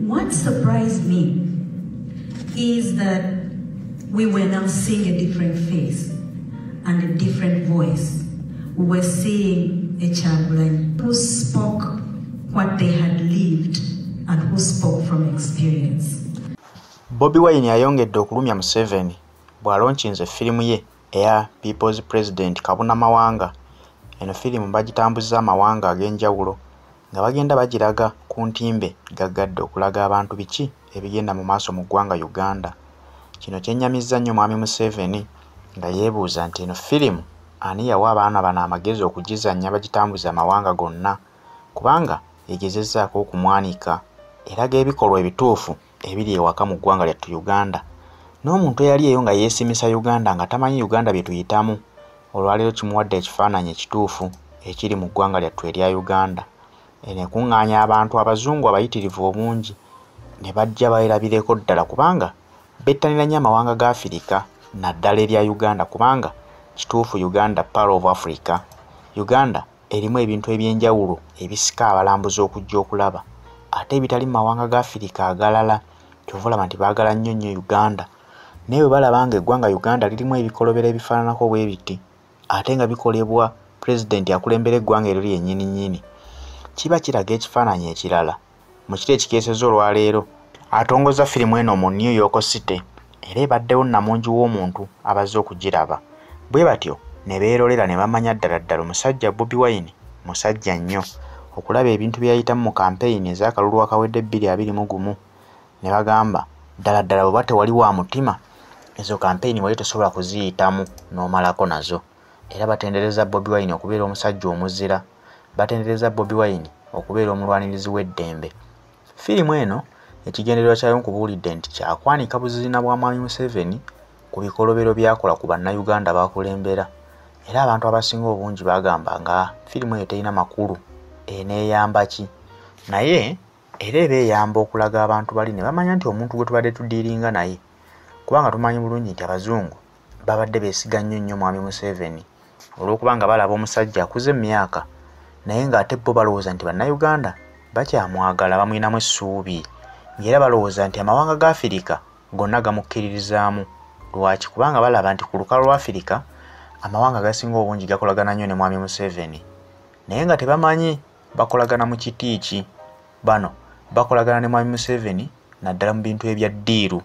what surprised me is that we were now seeing a different face and a different voice. We were seeing a Chagulanyi who spoke what they had lived and who spoke from experience. Bobi Wine ayongedde okulumya Museveni bw'alonchinze firimu ye eya People's President Kabuna Mawanga. Eno firimu bagitambuza amawanga ag'enjawulo nga bagenda bagiraga ku ntimbe gaggadde okulaga abantu biki ebigenda mu maaso mu ggwanga Uganda. Kino kyennyamizza nnyo mwami Museveni nga yeebuuza nti eno firimu ani yawa abaana bano amagezi okugizannya bagitambuza amawanga gonna, kubanga egezezzaako okumwanika eraga ebikolwa ebituufu ebiri ewaka mu ggwanga lyattu Uganda. N'omuntu eyali eyo nga yeesimisa Uganda nga tamanyi Uganda bye tuyitamu, olwaleero kimuwadde ekifaananyi ekituufu ekiri mu ggwanga lyattu erya Uganda. Eno ekuŋŋaanya abantu abazungu abayitirivu obungi ne bajja beerabireko ddala, kubanga bettanira nnyo amawanga ga Afirika naddala erya Uganda, kubanga kituufu Uganda Pearl of Africa. Uganda erimu ebintu eby'enjawulo ebisika abalambuzi okujja okulaba, ate ebitali mu mawanga ga Afirika agalala. Kyova olaba nti baagala nnyo nnyo Uganda, naye bwe balaba nga eggwanga Uganda lirimu ebikolobero ebifaananako bwe biti ate nga bikolebwa pulezidenti akulembera eggwanga eryo lyennyini nnyini, kiba kiraga ekifaananyi ekirala. Mu kiro ekikeeseza olwaleero atongoza firimu eno mu New York City, era ebaddewo namungi w'omuntu abazze okugiraba. Bwe batyo ne beerolera ne bamanya ddala ddala omusajja Bobi Wine musajja nnyo okulaba ebintu bye yayitamu mu kampeyini ez'akalulu akawedde 2021. Ne bagamba ddala ddala bwe tewali wa mutima ezo kampeyini wali tosobola kuziyitamu n'omalako nazo. Era batendereza Bobi Wine okubeera omusajja omuzira, batendereza Bobi Wine okubeera omulwanirizi w'eddembe. Firimu eno ekigendererwa kyayo nkubuulidde nti kyakwanika buzina bwa mwami Museveni ku bikolobero byakola ku bannayuganda bakulembera, era abantu abasinga obungi bagamba nga firimu eyo terina makulu eneeyamba ki, naye era eba eyamba okulaga abantu bali ne bamanya nti omuntu gwe tubadde tudiiringa naye, kubanga tumanyi bulungi nti abazungu babadde beesiga nnyo mwami Museveni olw'okubanga balaba omusajja akuze emyaka naye ng'ate bo balowooza nti bannayuganda bakyamwagala, bamwinamu essuubi, ng'era balowooza nti amawanga ga Afirika gonna gamukkiririzaamu. Lwaki? Kubanga balaba nti ku lukalu lwa Afirika amawanga agasinga obungi gakolagana nnyo ne mwami Museveni, naye nga tebamanyi bakolagana mu kiti ki. Bano bakolagana ne mwami Museveni naddala mu bintu ebya ddiiru.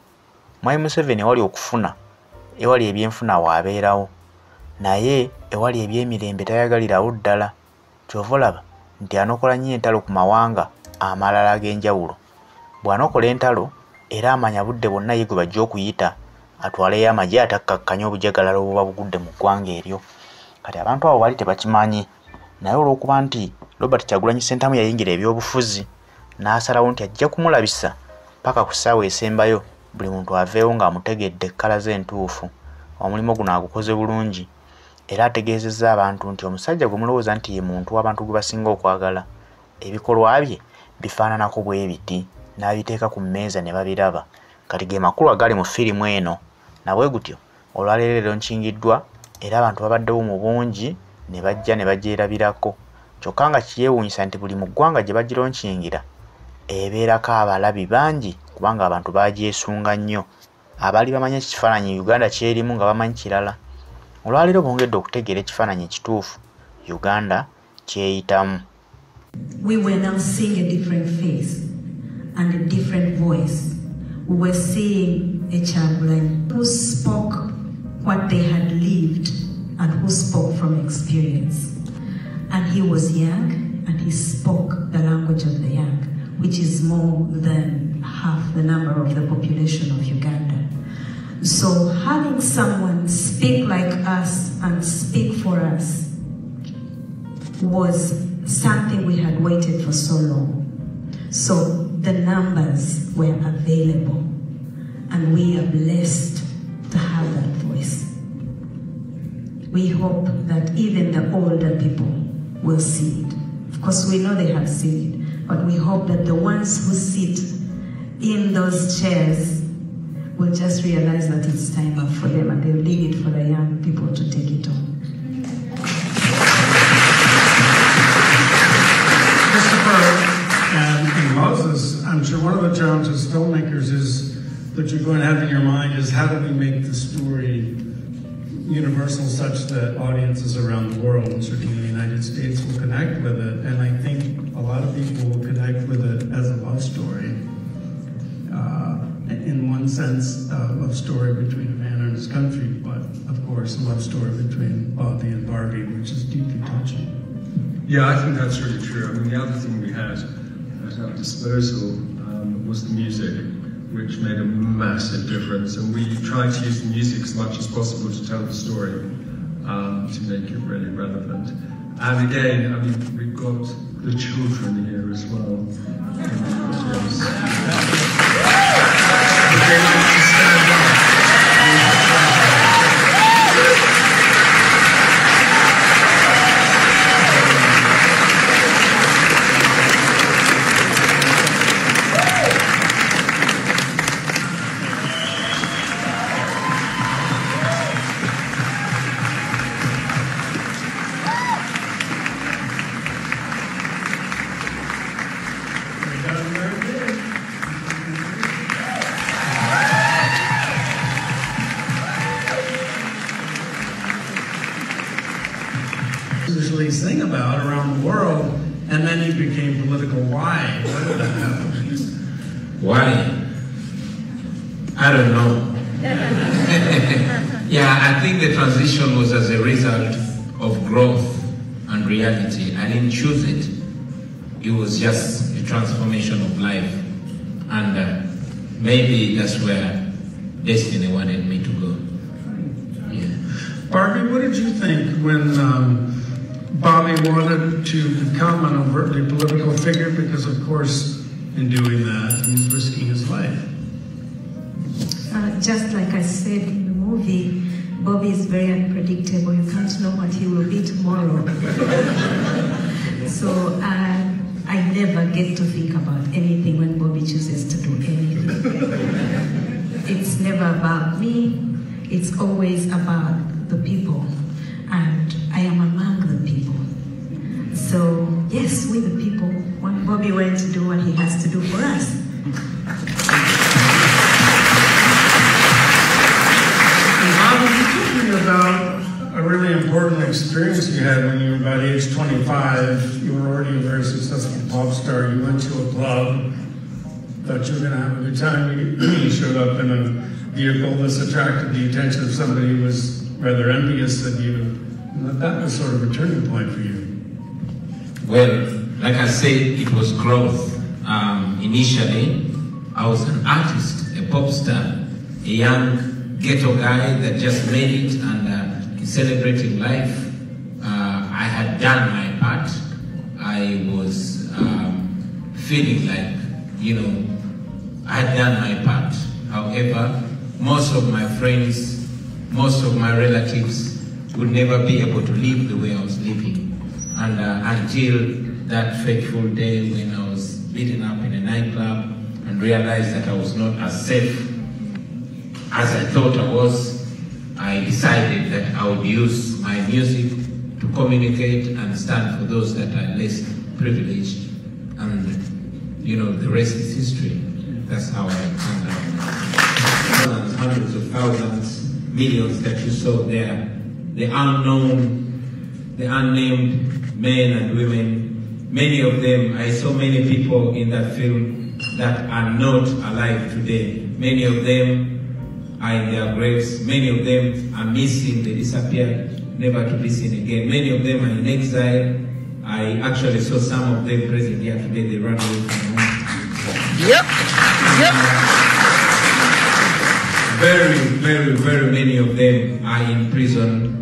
Mwami Museveni ewali okufuna, ewali ebyenfuna waabeerawo, naye ewali ebyemirembe tayagalirawo ddala. Kyova olaba nti anokola nnyo entalo ku mawanga amalala ag'enjawulo. Bw'anokola entalo era amanya budde bwonna ye gwe bajja okuyita atwaleyo amagye atakkakkanya obujagalalo obuba bugudde mu ggwanga eryo. Kati abantu abo bali tebakimanyi, naye olw'okuba nti Robert Kyagulanyi Ssentamu yayingira ebyobufuzi n'asalawo nti ajja kumulabisa paka ku ssaawa esembayo buli muntu aveewo ng'amutegedde ekkala ze entuufu, omulimu guno agukoze bulungi, era ategeezezza abantu nti omusajja gwe mulowooza nti ye muntu w'abantu gwe basinga okwagala, ebikolwa bye bifaananako bwe biti, n'abiteeka ku mmeeza ne babiraba. Kati ge makulu agali mu firimu eno, nabwe gutyo olwaleero nkingiddwa era abantu babaddewo mu bungi ne bajja ne bagyerabirako. Kyokka nga kiyeewuunyisa nti buli mu ggwanga gye bagironkingira ebeerako abalabi bangi, kubanga abantu bagyesunga nnyo. Abaali bamanyi ekifaananyi Uganda kyerimu nga bamanyi kirala. Olwaleero bongedde okutegeera ekifaananyi ekituufu Uganda kyeyitamu. We were now seeing a different face and a different voice. We were seeing a Chagulanyi who spoke what they had lived and who spoke from experience. And he was young and he spoke the language of the young, which is more than half the number of the population of Uganda. So having someone speak like us and speak for us was something we had waited for so long. So the numbers were available and we are blessed to have that voice. We hope that even the older people will see it. Of course, we know they have seen it, but we hope that the ones who sit in those chairs will just realize that it's time up for them and they'll leave it for the young people to take it on. Christopher and Moses, I'm sure one of the challenges filmmakers is that you're going to have in your mind is how do we make the story universal such that audiences around the world, and certainly in the United States, will connect with it. And I think a lot of people will connect with it as a love story. In one sense, a love story between a man and his country, but of course, a love story between Bobi and Barbie, which is deeply touching. Yeah, I think that's really true. I mean, the other thing we had at our disposal was the music, which made a massive difference. And we tried to use the music as much as possible to tell the story, to make it really relevant. And again, I mean, we've got the children here as well. They need to stand up. Usually sing about around the world, and then he became political. Why? Why did that happen? Why? I don't know. Yeah, I think the transition was as a result of growth and reality. I didn't choose it. It was just a transformation of life. And maybe that's where destiny wanted me to go. Yeah. Barbie, what did you think when Bobi wanted to become an overtly political figure? Because, of course, in doing that, he's risking his life. Just like I said in the movie, Bobi is very unpredictable. You can't know what he will be tomorrow. So I never get to think about anything when Bobi chooses to do anything. It's never about me. It's always about the people. And I am among the people. So, yes, we the people want Bobi went to do what he has to do for us. Talking about a really important experience you had when you were about age 25. You were already a very successful pop star. You went to a club, thought you were going to have a good time. You showed up in a vehicle that's attracted the attention of somebody who was rather envious of you. And that was sort of a turning point for you. Well, like I said, it was growth. Initially, I was an artist, a pop star, a young ghetto guy that just made it and celebrating life. I had done my part. I was feeling like, you know, I had done my part. However, most of my friends, most of my relatives would never be able to live the way I was living. And until that fateful day when I was beaten up in a nightclub and realized that I was not as safe as I thought I was, I decided that I would use my music to communicate and stand for those that are less privileged. And, you know, the rest is history. That's how I found out. Thousands, hundreds of thousands, millions that you saw there, the unknown, the unnamed men and women, many of them, I saw many people in that film that are not alive today. Many of them are in their graves. Many of them are missing. They disappeared, never to be seen again. Many of them are in exile. I actually saw some of them present here today. They ran away from home. Yep. Very, very, very many of them are in prison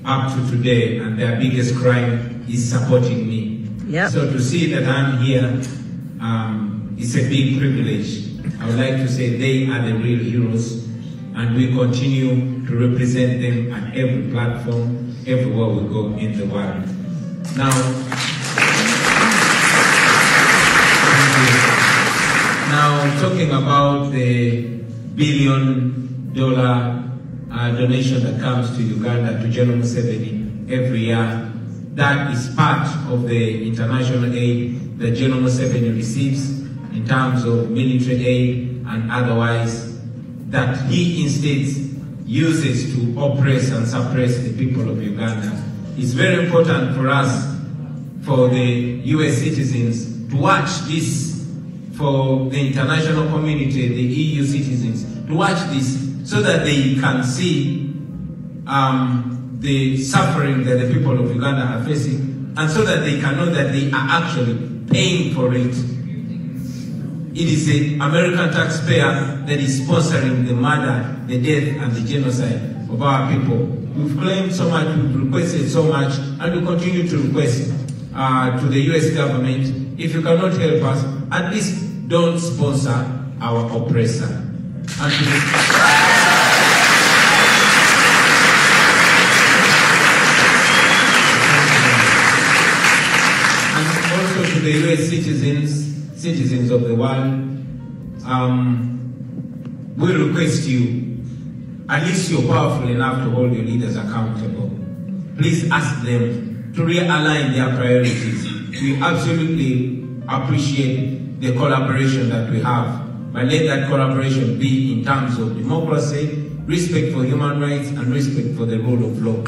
up to today, and their biggest crime is supporting me. Yep. So to see that I'm here, it's a big privilege. I would like to say they are the real heroes, and we continue to represent them at every platform, everywhere we go in the world. Now, talking about the $1 billion donation that comes to Uganda, to General Museveni every year, that is part of the international aid that General Museveni receives in in terms of military aid and otherwise, that he instead uses to oppress and suppress the people of Uganda. It's very important for us, for the US citizens, to watch this, for the international community, the EU citizens, to watch this so that they can see the suffering that the people of Uganda are facing, and so that they can know that they are actually paying for it. It is the American taxpayer that is sponsoring the murder, the death, and the genocide of our people. We've claimed so much, we've requested so much, and we continue to request to the US government, if you cannot help us, at least don't sponsor our oppressor. And also to the US citizens of the world, we request you, at least you're powerful enough to hold your leaders accountable. Please ask them to realign their priorities. We absolutely appreciate the collaboration that we have, but let that collaboration be in terms of democracy, respect for human rights, and respect for the rule of law.